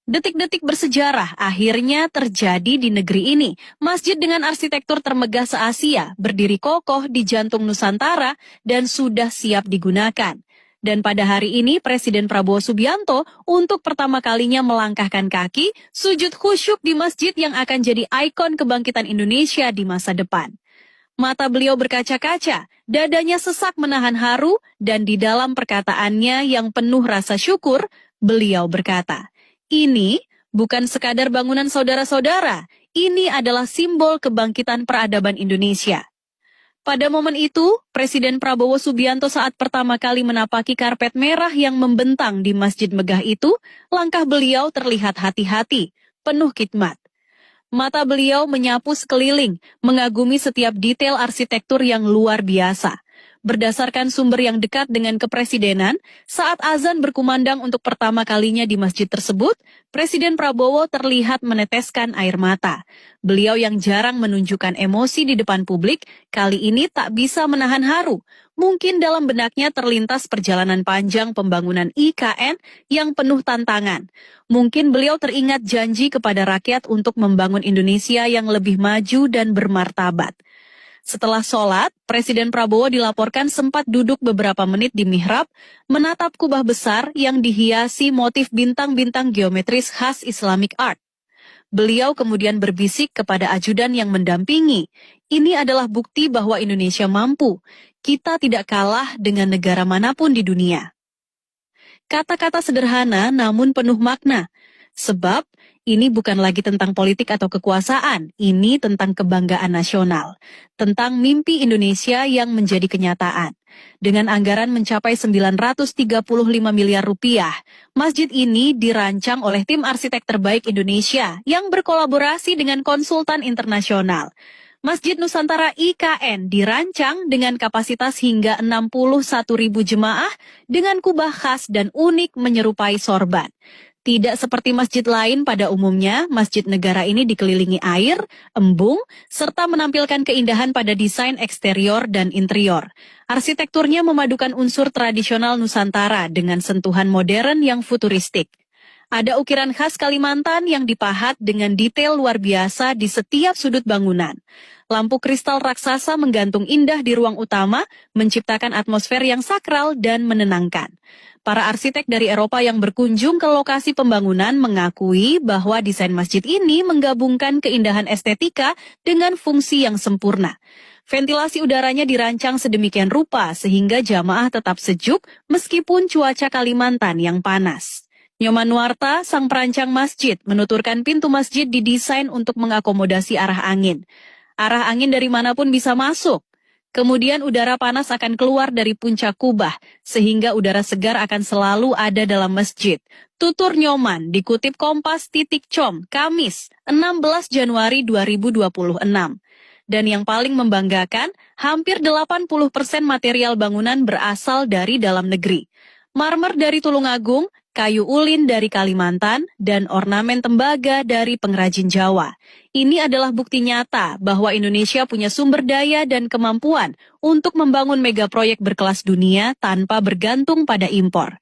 Detik-detik bersejarah akhirnya terjadi di negeri ini. Masjid dengan arsitektur termegah se-Asia berdiri kokoh di jantung Nusantara dan sudah siap digunakan. Dan pada hari ini Presiden Prabowo Subianto untuk pertama kalinya melangkahkan kaki sujud khusyuk di masjid yang akan jadi ikon kebangkitan Indonesia di masa depan. Mata beliau berkaca-kaca, dadanya sesak menahan haru, dan di dalam perkataannya yang penuh rasa syukur, beliau berkata, "Ini bukan sekadar bangunan saudara-saudara, ini adalah simbol kebangkitan peradaban Indonesia." Pada momen itu, Presiden Prabowo Subianto saat pertama kali menapaki karpet merah yang membentang di Masjid Megah itu, langkah beliau terlihat hati-hati, penuh khidmat. Mata beliau menyapu sekeliling, mengagumi setiap detail arsitektur yang luar biasa. Berdasarkan sumber yang dekat dengan kepresidenan, saat azan berkumandang untuk pertama kalinya di masjid tersebut, Presiden Prabowo terlihat meneteskan air mata. Beliau yang jarang menunjukkan emosi di depan publik, kali ini tak bisa menahan haru. Mungkin dalam benaknya terlintas perjalanan panjang pembangunan IKN yang penuh tantangan. Mungkin beliau teringat janji kepada rakyat untuk membangun Indonesia yang lebih maju dan bermartabat. Setelah sholat, Presiden Prabowo dilaporkan sempat duduk beberapa menit di mihrab, menatap kubah besar yang dihiasi motif bintang-bintang geometris khas Islamic art. Beliau kemudian berbisik kepada ajudan yang mendampingi, "Ini adalah bukti bahwa Indonesia mampu. Kita tidak kalah dengan negara manapun di dunia." Kata-kata sederhana namun penuh makna. Sebab ini bukan lagi tentang politik atau kekuasaan, ini tentang kebanggaan nasional. Tentang mimpi Indonesia yang menjadi kenyataan. Dengan anggaran mencapai 935 miliar rupiah, masjid ini dirancang oleh tim arsitek terbaik Indonesia yang berkolaborasi dengan konsultan internasional. Masjid Nusantara IKN dirancang dengan kapasitas hingga 61.000 jemaah dengan kubah khas dan unik menyerupai sorban. Tidak seperti masjid lain pada umumnya, masjid negara ini dikelilingi air, embung, serta menampilkan keindahan pada desain eksterior dan interior. Arsitekturnya memadukan unsur tradisional Nusantara dengan sentuhan modern yang futuristik. Ada ukiran khas Kalimantan yang dipahat dengan detail luar biasa di setiap sudut bangunan. Lampu kristal raksasa menggantung indah di ruang utama, menciptakan atmosfer yang sakral dan menenangkan. Para arsitek dari Eropa yang berkunjung ke lokasi pembangunan mengakui bahwa desain masjid ini menggabungkan keindahan estetika dengan fungsi yang sempurna. Ventilasi udaranya dirancang sedemikian rupa sehingga jamaah tetap sejuk meskipun cuaca Kalimantan yang panas. Nyoman Nuarta, sang perancang masjid, menuturkan pintu masjid didesain untuk mengakomodasi arah angin. Arah angin dari manapun bisa masuk. Kemudian udara panas akan keluar dari puncak kubah, sehingga udara segar akan selalu ada dalam masjid. Tutur Nyoman dikutip Kompas.com, Kamis, 16 Januari 2026. Dan yang paling membanggakan, hampir 80% material bangunan berasal dari dalam negeri. Marmer dari Tulungagung, kayu ulin dari Kalimantan, dan ornamen tembaga dari pengrajin Jawa. Ini adalah bukti nyata bahwa Indonesia punya sumber daya dan kemampuan untuk membangun megaproyek berkelas dunia tanpa bergantung pada impor.